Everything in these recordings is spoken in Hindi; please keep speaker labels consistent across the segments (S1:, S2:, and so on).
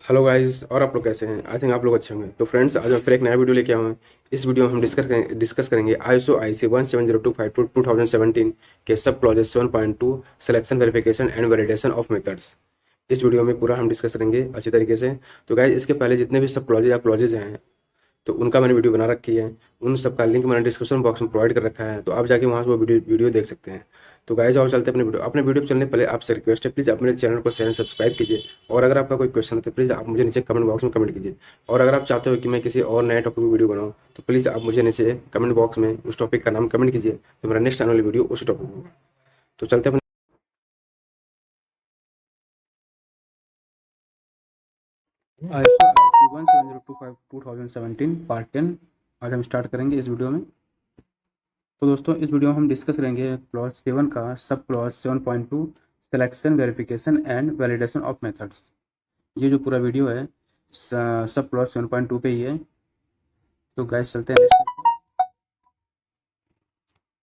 S1: Hello guys. और आप लोग कैसे हैं? आई थिंक आप लोग अच्छे होंगे। तो फ्रेंड्स, आज मैं फिर एक नया वीडियो लेके आया हूँ। इस वीडियो में हम डिस्कस करेंगे आईएसओ आईसी 17025 2017 के सब clauses 7.2 selection verification and validation of methods. इस वीडियो में पूरा हम डिस्कस करेंगे अच्छी तरीके से। तो गाइस, इसके पहले जितने भी सब क्लॉजेज या क्लॉजेज हैं तो उनका मैंने वीडियो बना रखी है। उन सबका लिंक मैंने डिस्क्रिप्शन बॉक्स में प्रोवाइड कर रखा है, तो आप जाके वहाँ से वो वीडियो देख सकते हैं। तो गाइस, और चलते हैं अपने वीडियो पे चलने पहले आपसे रिक्वेस्ट है, प्लीज़ आप मेरे चैनल को शेयर सब्सक्राइब कीजिए। और अगर आपका कोई क्वेश्चन है तो प्लीज़ आप मुझे नीचे कमेंट बॉक्स में कमेंट कीजिए। और अगर आप चाहते हो कि मैं किसी और नए टॉपिक पर वीडियो बनाऊँ तो प्लीज़ आप मुझे नीचे कमेंट बॉक्स में उस टॉपिक का नाम कमेंट कीजिए, तो मेरा नेक्स्ट आने वाली वीडियो उस टॉपिक होगा। तो चलते हैं ISO IC 17025 2017 पार्ट 10 आज हम स्टार्ट करेंगे इस वीडियो में। तो दोस्तों, इस वीडियो में हम डिस्कस करेंगे क्लॉज 7 का sub clause 7.2 selection verification and validation of methods. ये जो पूरा वीडियो है सब क्लॉज 7.2 पे ही है। तो गाइस चलते हैं नेक्स्ट।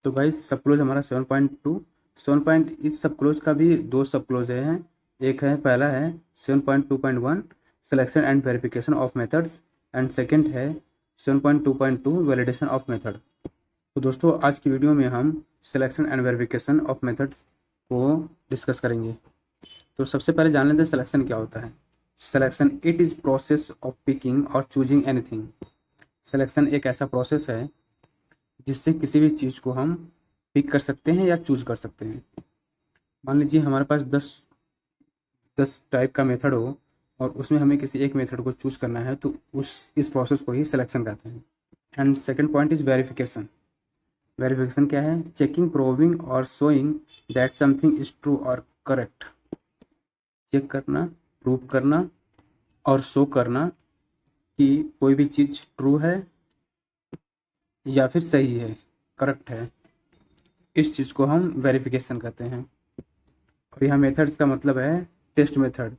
S1: तो गाइस, सब क्लोज हमारा 7.2 इस सब क्लोज का भी दो सब क्लोज हैं। एक है, पहला है 7.2.1 selection and verification of methods and second है 7.2.2 वैलिडेशन ऑफ मेथड। तो दोस्तों, आज की वीडियो में हम selection and verification of methods को डिस्कस करेंगे। तो सबसे पहले जान लेते हैं सिलेक्शन क्या होता है। Selection it is process of picking और चूजिंग एनीथिंग। सिलेक्शन एक ऐसा प्रोसेस है जिससे किसी भी चीज़ को हम पिक कर सकते हैं या चूज कर सकते हैं। मान लीजिए हमारे पास 10 टाइप का मेथड हो और उसमें हमें किसी एक मेथड को चूज करना है, तो इस प्रोसेस को ही सिलेक्शन कहते हैं। And second point is verification. Verification क्या है? चेकिंग, प्रूविंग और showing that something is true और करेक्ट। चेक करना, प्रूव करना और शो करना कि कोई भी चीज़ ट्रू है या फिर सही है, करेक्ट है। इस चीज़ को हम वेरिफिकेशन कहते हैं। और यहाँ मेथड्स का मतलब है टेस्ट मेथड,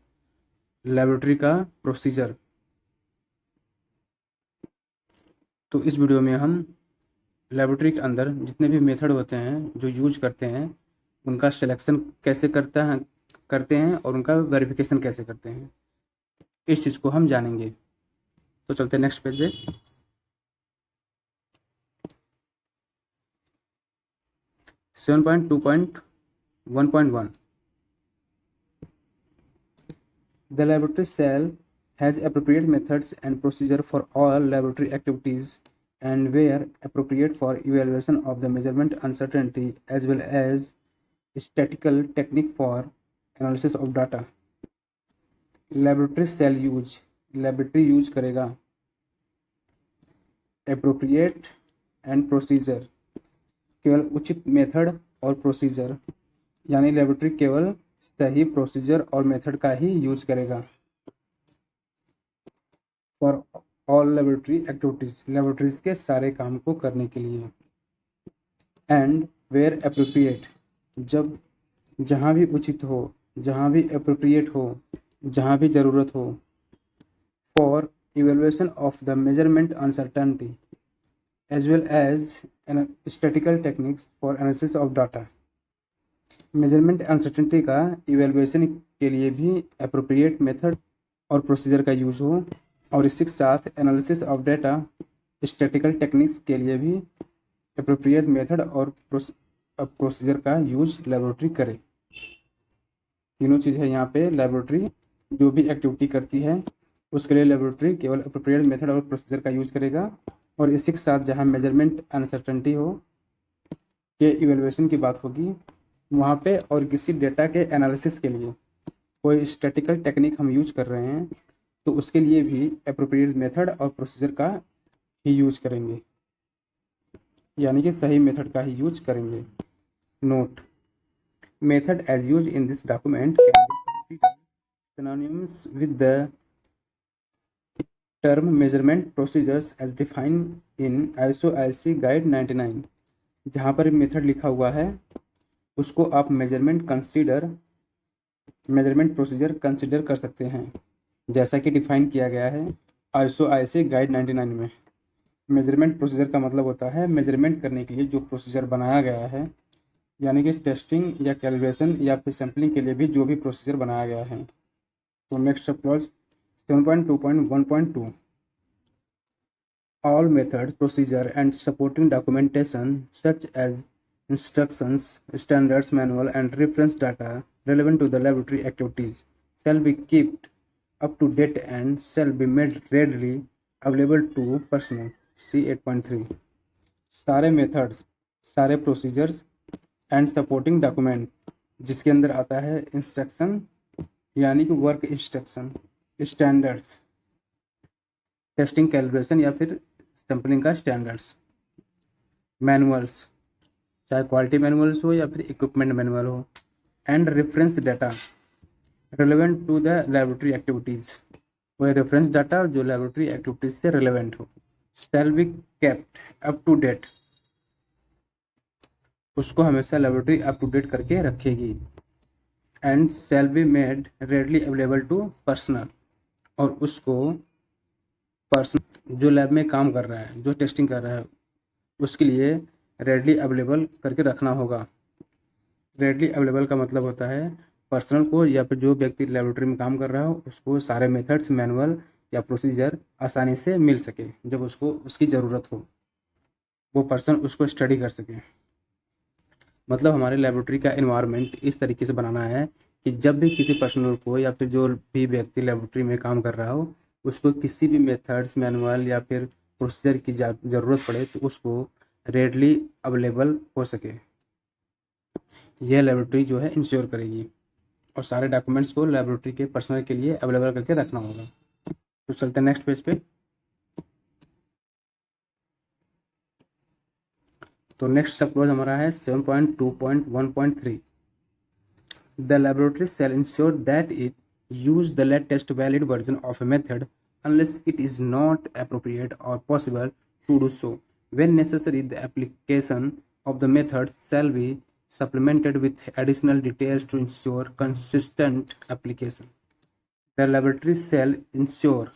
S1: लेबोरेटरी का प्रोसीजर। तो इस वीडियो में हम लेबोरेटरी के अंदर जितने भी मेथड होते हैं जो यूज करते हैं उनका सिलेक्शन कैसे करते हैं और उनका वेरिफिकेशन कैसे करते हैं, इस चीज़ को हम जानेंगे। तो चलते हैं नेक्स्ट पेज पे। 7.2.1.1 The laboratory cell has appropriate methods and procedure for all laboratory activities and where appropriate for evaluation of the measurement uncertainty as well as statistical technique for analysis of data. Laboratory cell use, laboratory use करेगा appropriate and procedure, केवल उचित मेथड और प्रोसीजर, यानी लेबोरेटरी केवल सही प्रोसीजर और मेथड का ही यूज करेगा। For all laboratory activities, laboratories के सारे काम को करने के लिए। एंड वेयर अप्रोप्रिएट, जब जहाँ भी उचित हो, जहाँ भी अप्रोप्रिएट हो, जहाँ भी ज़रूरत हो। For evaluation of the measurement uncertainty as well as statical techniques for analysis of data. Measurement uncertainty का इवेल्युएशन के लिए भी अप्रोप्रिएट मेथड और प्रोसीजर का यूज़ हो, और इसी के साथ analysis of data statical techniques के लिए भी अप्रोप्रिएट मेथड और प्रोसीजर का यूज लेबोरेटरी करे। तीनों चीज़ है यहाँ पे। लेबोरेटरी जो भी एक्टिविटी करती है उसके लिए लेबोरेटरी केवल अप्रोप्रिएट मेथड और प्रोसीजर का यूज करेगा, और इसी के साथ जहाँ मेजरमेंट अनसर्टेनिटी हो के इवेल्युएशन की बात होगी वहाँ पे, और किसी डेटा के एनालिसिस के लिए कोई स्टैटिकल टेक्निक हम यूज कर रहे हैं तो उसके लिए भी अप्रोप्रिएट मेथड और प्रोसीजर का ही यूज करेंगे, यानी कि सही मेथड का ही यूज करेंगे। Note, method as use in this document can be considered synonymous with the term measurement procedures as defined in ISO IC Guide 99। जहाँ पर मेथड लिखा हुआ है उसको आप मेजरमेंट प्रोसीजर कंसिडर कर सकते हैं, जैसा कि डिफाइन किया गया है ISO IC गाइड 99 में। मेजरमेंट प्रोसीजर का मतलब होता है मेजरमेंट करने के लिए जो प्रोसीजर बनाया गया है, यानी कि टेस्टिंग या कैलिब्रेशन या फिर सैम्पलिंग के लिए भी जो भी प्रोसीजर बनाया गया है। तो next sub clause 7.2.1.2 All methods, procedure, and supporting documentation such as instructions, standards manual, and reference data relevant to the laboratory activities shall be kept up to date and shall be made readily available to personnel. C 8.3 सारे मेथड्स, सारे प्रोसीजर्स एंड सपोर्टिंग डॉक्यूमेंट, जिसके अंदर आता है इंस्ट्रक्शन यानी कि work instruction, standards testing calibration या फिर सैम्पलिंग का स्टैंडर्ड्स, मैनुअल्स चाहे क्वालिटी मैनुअल्स हो या फिर इक्विपमेंट मैनुअल हो, and reference data relevant to the laboratory activities, वह रेफरेंस डाटा जो लेबोरेटरी एक्टिविटीज़ से रिलेवेंट हो, shall be kept up to date, उसको हमेशा लेबोरेटरी अप टू डेट करके रखेगी, and shall be made readily available to personal, और उसको पर्सन जो लैब में काम कर रहा है, जो टेस्टिंग कर रहा है, उसके लिए रेडली अवेलेबल करके रखना होगा। रेडली अवेलेबल का मतलब होता है पर्सनल को या फिर जो व्यक्ति लेबोरेटरी में काम कर रहा हो उसको सारे मेथड्स, मैनुअल या प्रोसीजर आसानी से मिल सके, जब उसको उसकी ज़रूरत हो वो पर्सन उसको स्टडी कर सके। मतलब हमारे लेबोरेटरी का एनवायरनमेंट इस तरीके से बनाना है कि जब भी किसी पर्सनल को या फिर जो भी व्यक्ति लेबोरेटरी में काम कर रहा हो उसको किसी भी मेथड्स, मैनुअल या फिर प्रोसीजर की ज़रूरत पड़े तो उसको रेडली अवेलेबल हो सके। यह लेबोरेटरी जो है इंश्योर करेगी, और सारे डॉक्यूमेंट्स को लेबोरेटरी के पर्सनल के लिए अवेलेबल करके रखना होगा। तो चलते हैं नेक्स्ट पेज पे। तो नेक्स्ट सब क्लॉज हमारा है 7.2.1.3 the laboratory shall ensure that it use the latest valid version of a method unless it is not appropriate or possible to do so. When necessary, the application of the method shall be supplemented with additional details to ensure consistent application. The laboratory shall ensure,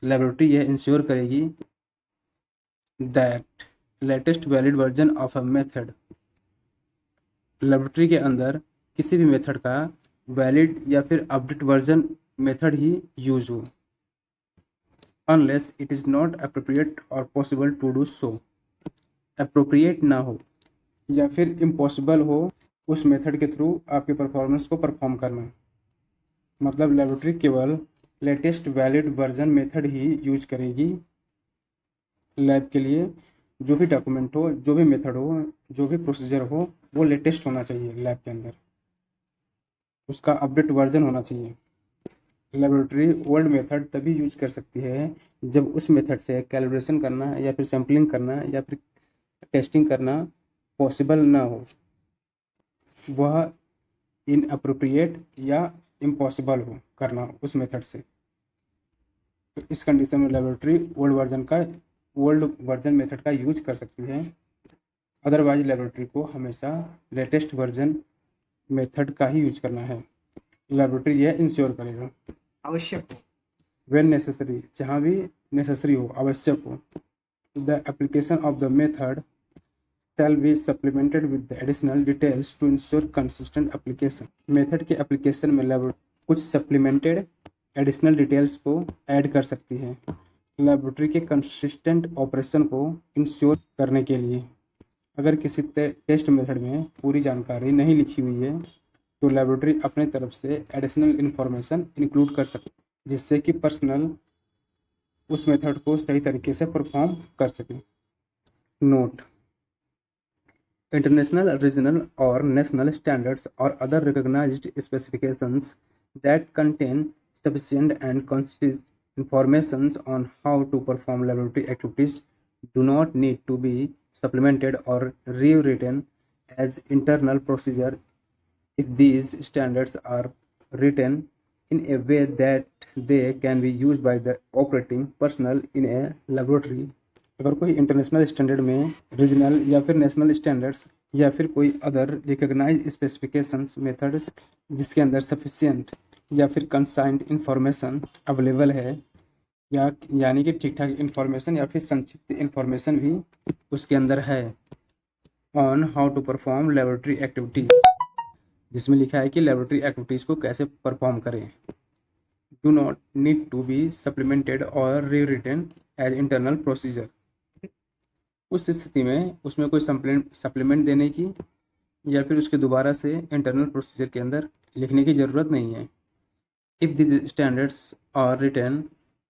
S1: laboratory यह ensure करेगी that latest valid version of a method, laboratory के अंदर किसी भी मेथड का वैलिड या फिर अपडेट वर्जन मेथड ही यूज हो, unless it is not appropriate or possible to do so. appropriate ना हो या फिर impossible हो उस मेथड के थ्रू आपके परफॉर्मेंस को परफॉर्म करना। मतलब लेबोरेटरी केवल लेटेस्ट वैलिड वर्जन मेथड ही यूज करेगी लैब के लिए। जो भी डॉक्यूमेंट हो, जो भी मेथड हो, जो भी प्रोसीजर हो, वो लेटेस्ट होना चाहिए लैब के अंदर, उसका अपडेट वर्जन होना चाहिए। लेबोरेटरी ओल्ड मेथड तभी यूज कर सकती है जब उस मेथड से कैलिब्रेशन करना या फिर सैम्पलिंग करना या फिर टेस्टिंग करना पॉसिबल ना हो, वह इनअप्रोप्रिएट या इम्पॉसिबल हो करना उस मेथड से। तो इस कंडीशन में लेबोरेटरी ओल्ड वर्जन मेथड का यूज कर सकती है। अदरवाइज लेबोरेटरी को हमेशा लेटेस्ट वर्जन मेथड का ही यूज करना है। लेबोरेटरी यह इंश्योर करेगा, आवश्यक हो, व्हेन नेसेसरी, जहाँ भी नेसेसरी हो, आवश्यक हो, the application of the method shall be supplemented with the additional details to ensure consistent application. Method के एप्लीकेशन में लेबोरेटरी कुछ सप्लीमेंटेड एडिशनल डिटेल्स को ऐड कर सकती है लेबोरेटरी के कंसिस्टेंट ऑपरेशन को इंश्योर करने के लिए। अगर किसी टेस्ट मेथड में पूरी जानकारी नहीं लिखी हुई है तो लेबोरेटरी अपने तरफ से एडिशनल इन्फॉर्मेशन इंक्लूड कर सकती है, जिससे कि पर्सनल उस मेथड को सही तरीके से परफॉर्म कर सके। नोट: इंटरनेशनल, रीजनल और नेशनल स्टैंडर्ड्स और other recognised specifications that contain sufficient and concise information on how to perform laboratory activities do not need to be supplemented or rewritten as internal procedure if these standards are written in a way that they can be used by the operating personnel in a laboratory। अगर कोई इंटरनेशनल स्टैंडर्ड में रीजनल या फिर नेशनल स्टैंडर्ड्स या फिर कोई अदर रिकॉग्नाइज स्पेसिफिकेशंस मेथड्स जिसके अंदर सफिशिएंट या फिर कंसाइंड इंफॉर्मेशन अवेलेबल है, या यानी कि ठीक ठाक इंफॉर्मेशन या फिर संक्षिप्त इंफॉर्मेशन भी उसके अंदर है, on how to perform laboratory activities, जिसमें लिखा है कि लेबोरेटरी एक्टिविटीज़ को कैसे परफॉर्म करें, do not need to be supplemented or rewritten as internal procedure। उस स्थिति में उसमें कोई सप्लीमेंट देने की या फिर उसके दोबारा से इंटरनल प्रोसीजर के अंदर लिखने की ज़रूरत नहीं है। If the standards are written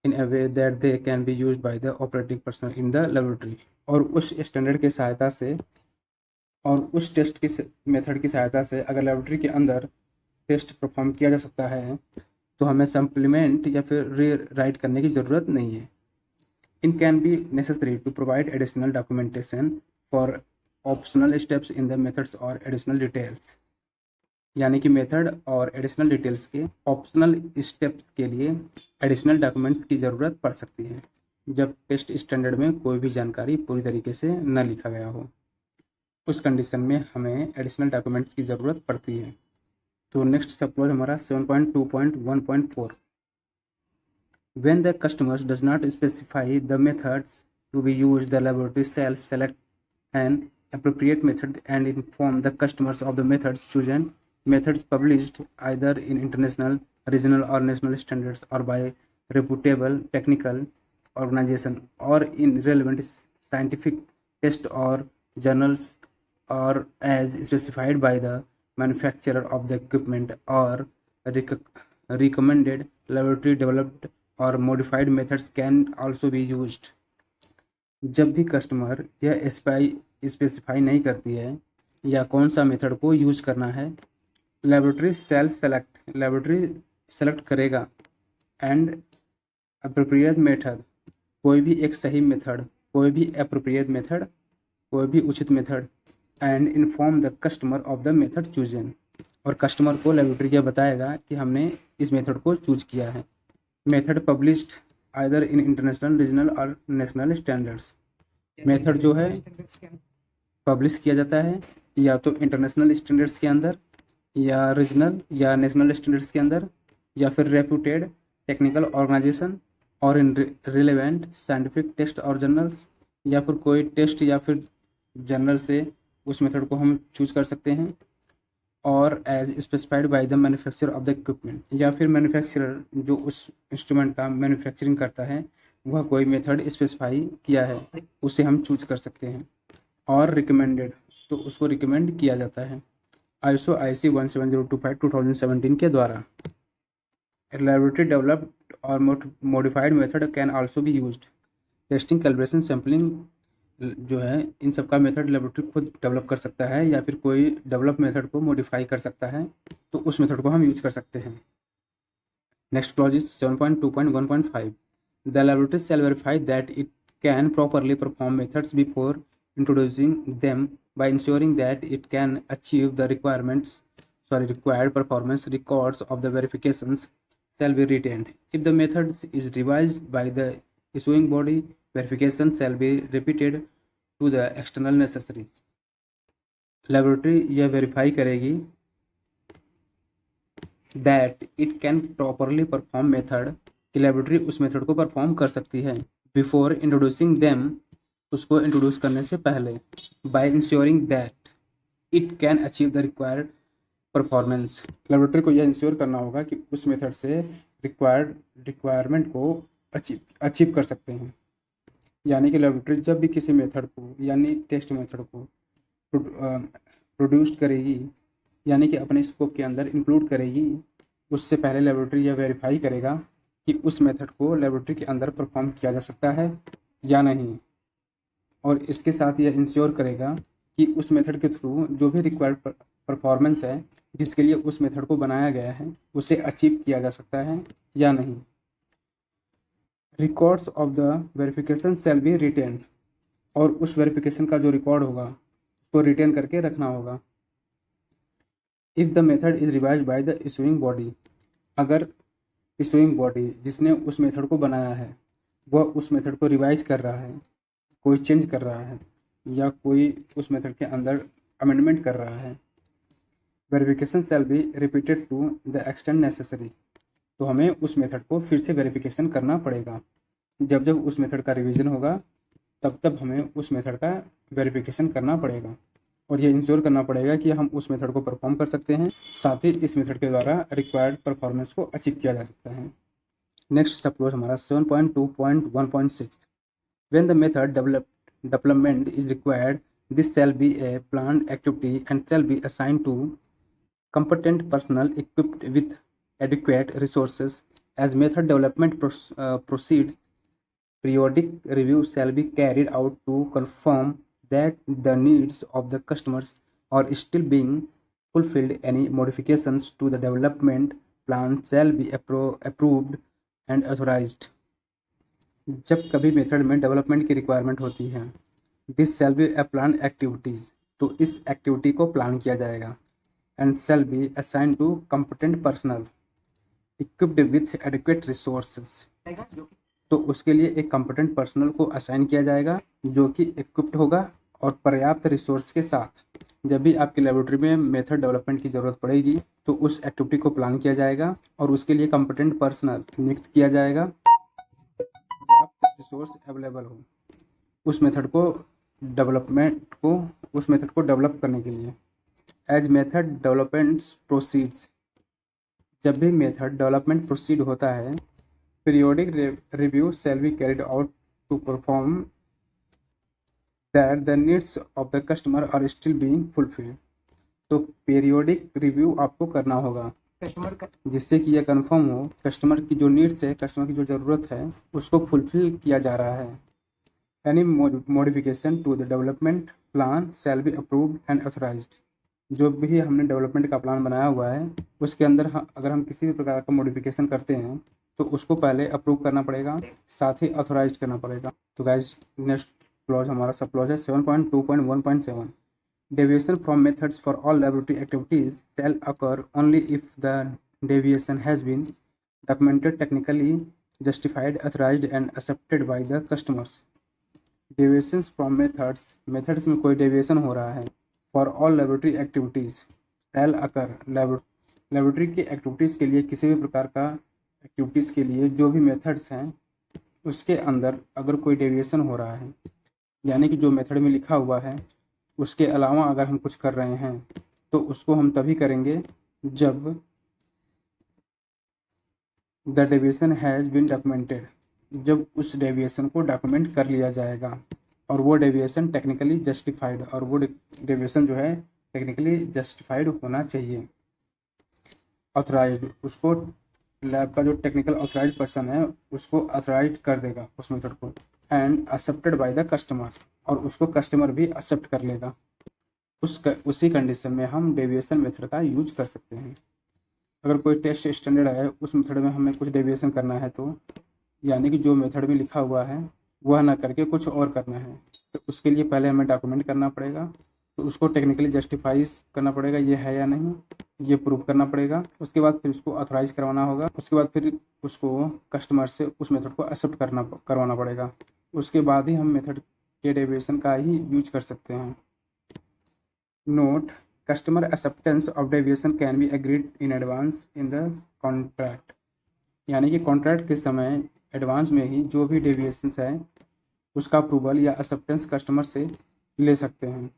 S1: in a way that they can be used by the operating personal in the laboratory, और उस स्टैंडर्ड की सहायता से और उस टेस्ट की मेथड की सहायता से अगर लेबोरेटरी के अंदर टेस्ट परफॉर्म किया जा सकता है तो हमें सप्लीमेंट या फिर री राइट करने की ज़रूरत नहीं है। In can be necessary to provide additional documentation for optional steps in the methods और एडिशनल डिटेल्स, यानी कि मेथड और एडिशनल डिटेल्स के ऑप्शनल स्टेप्स के लिए एडिशनल डॉक्यूमेंट्स की ज़रूरत पड़ सकती है जब टेस्ट स्टैंडर्ड में कोई भी जानकारी पूरी तरीके से न लिखा गया हो। उस कंडीशन में हमें एडिशनल डॉक्यूमेंट्स की ज़रूरत पड़ती है। तो नेक्स्ट सपोज हमारा 7.2.1.4 When the customers does not specify the methods to be used, the laboratory shall select an appropriate method and inform the customers of the methods chosen. Methods published either in international, regional or national standards or by reputable technical organization or in relevant scientific test or journals or as specified by the manufacturer of the equipment or recommended laboratory developed और modified methods can also be used. जब भी कस्टमर यह स्पेसिफाई नहीं करती है या कौन सा मेथड को यूज करना है, लेबोरेटरी सेलेक्ट करेगा एंड अप्रोप्रिएट मेथड, कोई भी एक सही मेथड, कोई भी अप्रोप्रिएट मेथड, कोई भी उचित method, and inform the customer of the method chosen, और कस्टमर को लेबोरेटरी यह बताएगा कि हमने इस मेथड को चूज किया है। Method published either in international, regional और नेशनल स्टैंडर्ड्स, मेथड जो है पब्लिश किया जाता है या तो इंटरनेशनल स्टैंडर्ड्स के अंदर या रीजनल या नेशनल स्टैंडर्ड्स के अंदर या फिर रेप्यूटेड टेक्निकल ऑर्गेनाइजेशन और इन रिलेवेंट साइंटिफिक टेस्ट और जर्नल्स, या फिर कोई टेस्ट या फिर जर्नल से उस मेथड को हम चूज कर सकते हैं, और as specified by the manufacturer of the equipment, या फिर मैन्युफैक्चरर जो उस इंस्ट्रूमेंट का मैन्युफैक्चरिंग करता है वह कोई मेथड स्पेसिफाई किया है उसे हम चूज कर सकते हैं, और रिकमेंडेड तो उसको रिकमेंड किया जाता है ISO IC 17025 2017 के द्वारा। लेबोरेटरी डेवलप्ड और modified method can also be used. Testing, calibration, sampling जो है इन सब का मेथड लेबोरेटरी खुद डेवलप कर सकता है या फिर कोई डेवलप मेथड को मॉडिफाई कर सकता है, तो उस मेथड को हम यूज कर सकते हैं। Next clause is 7.2.1.5 the laboratory shall verify that it can properly perform methods before introducing them by ensuring that it can achieve the required performance। Records of the verifications shall be retained. If the method is revised by the issuing body, verification shall be repeated to the external necessary। Laboratory यह वेरीफाई करेगी that it can properly perform method, कि लेबोरेटरी उस मेथड को परफॉर्म कर सकती है बिफोर इंट्रोड्यूसिंग देम, उसको इंट्रोड्यूस करने से पहले, by ensuring that it can achieve the required performance. Laboratory को यह इंश्योर करना होगा कि उस मेथड से रिक्वायरमेंट को अचीव कर सकते हैं, यानी कि लेबोरेटरी जब भी किसी मेथड को यानी टेस्ट मेथड को प्रोड्यूस करेगी, यानी कि अपने स्कोप के अंदर इंक्लूड करेगी, उससे पहले लेबोरेटरी यह वेरीफाई करेगा कि उस मेथड को लेबोरेटरी के अंदर परफॉर्म किया जा सकता है या नहीं, और इसके साथ यह इंश्योर करेगा कि उस मेथड के थ्रू जो भी रिक्वायर्ड परफॉर्मेंस है जिसके लिए उस मेथड को बनाया गया है उसे अचीव किया जा सकता है या नहीं। Records of the verification shall be retained, और उस वेरिफिकेशन का जो रिकॉर्ड होगा उसको रिटेन करके रखना होगा। If the method is revised by the issuing body, अगर इशूइंग बॉडी जिसने उस मेथड को बनाया है वह उस मेथड को रिवाइज कर रहा है, कोई चेंज कर रहा है या कोई उस मेथड के अंदर अमेंडमेंट कर रहा है, verification shall be repeated to the extent necessary, तो हमें उस मेथड को फिर से वेरिफिकेशन करना पड़ेगा। जब जब उस मेथड का रिवीजन होगा तब तब हमें उस मेथड का वेरिफिकेशन करना पड़ेगा, और ये इंश्योर करना पड़ेगा कि हम उस मेथड को परफॉर्म कर सकते हैं, साथ ही इस मेथड के द्वारा रिक्वायर्ड परफॉर्मेंस को अचीव किया जा सकता है। नेक्स्ट सब क्लॉज हमारा 7.2.1.6 when the method development is required, this shall be a planned activity and shall be assigned to competent personnel equipped with adequate resources. As method development proceeds, periodic review shall be carried out to confirm that the needs of the customers are still being fulfilled. Any modifications to the development plan shall be approved and authorized. जब कभी मेथड में डेवलपमेंट की रिक्वायरमेंट होती है, this shall be a plan activities, तो इस एक्टिविटी को प्लान किया जाएगा। And shall be assign to competent personnel equipped with adequate resources, तो उसके लिए एक कॉम्पिटेंट पर्सनल को असाइन किया जाएगा जो कि इक्विप्ड होगा और पर्याप्त रिसोर्स के साथ। जब भी आपकी लेबोरेटरी में मेथड डेवलपमेंट की ज़रूरत पड़ेगी तो उस एक्टिविटी को प्लान किया जाएगा और उसके लिए कॉम्पिटेंट पर्सनल नियुक्त किया जाएगा, रिसोर्स अवेलेबल हो उस मेथड को डेवलप करने के लिए। एज मेथड डेवलपमेंट प्रोसीड्स, जब भी मेथड डेवलपमेंट प्रोसीड होता है, periodic review shall be carried out to perform that the needs of the customer are still being fulfilled, तो पीरियोडिक रिव्यू आपको करना होगा जिससे कि यह कंफर्म हो कस्टमर की जो नीड्स है, कस्टमर की जो ज़रूरत है उसको फुलफिल किया जा रहा है। Any modification to the development plan shall be approved and authorised, जो भी हमने डेवलपमेंट का प्लान बनाया हुआ है उसके अंदर अगर हम किसी भी प्रकार का मॉडिफिकेशन करते हैं तो उसको पहले अप्रूव करना पड़ेगा, साथ ही ऑथराइज करना पड़ेगा। तो गाइज नेक्स्ट क्लॉज हमारा सब क्लॉज है 7.2.1.7 Deviation from methods for all laboratory activities shall occur only if the deviation has been documented, technically justified, authorized and accepted by the customers. Deviations from methods में कोई deviation हो रहा है for all laboratory activities shall occur, laboratory की activities के लिए किसी भी प्रकार का activities के लिए जो भी methods हैं उसके अंदर अगर कोई deviation हो रहा है, यानी कि जो मेथड में लिखा हुआ है उसके अलावा अगर हम कुछ कर रहे हैं तो उसको हम तभी करेंगे जब the deviation has been documented, जब उस डेविएशन को डॉक्यूमेंट कर लिया जाएगा और वो डेविएशन टेक्निकली जस्टिफाइड, और वो डेविएशन जो है टेक्निकली जस्टिफाइड होना चाहिए। ऑथराइज्ड, उसको लैब का जो टेक्निकल ऑथराइज्ड पर्सन है उसको ऑथराइज कर देगा उस मेथड को। And accepted by the customers, और उसको कस्टमर भी एक्सेप्ट कर लेगा। उसी कंडीशन में हम डेविएशन मेथड का यूज कर सकते हैं। अगर कोई टेस्ट स्टैंडर्ड है उस मेथड में हमें कुछ डेविएशन करना है तो यानी कि जो मेथड में लिखा हुआ है वह ना करके कुछ और करना है तो उसके लिए पहले हमें डॉक्यूमेंट करना पड़ेगा, तो उसको टेक्निकली जस्टिफाई करना पड़ेगा ये है या नहीं, ये प्रूव करना पड़ेगा। उसके बाद फिर उसको ऑथराइज करवाना होगा, उसके बाद फिर उसको कस्टमर से उस मेथड को एक्सेप्ट करवाना पड़ेगा। उसके बाद ही हम मेथड के डेविएशन का ही यूज कर सकते हैं। Note, customer acceptance of deviation can be agreed in advance in the contract, यानी कि कॉन्ट्रैक्ट के समय एडवांस में ही जो भी डेविएशंस है उसका अप्रूवल या एक्सेप्टेंस कस्टमर से ले सकते हैं।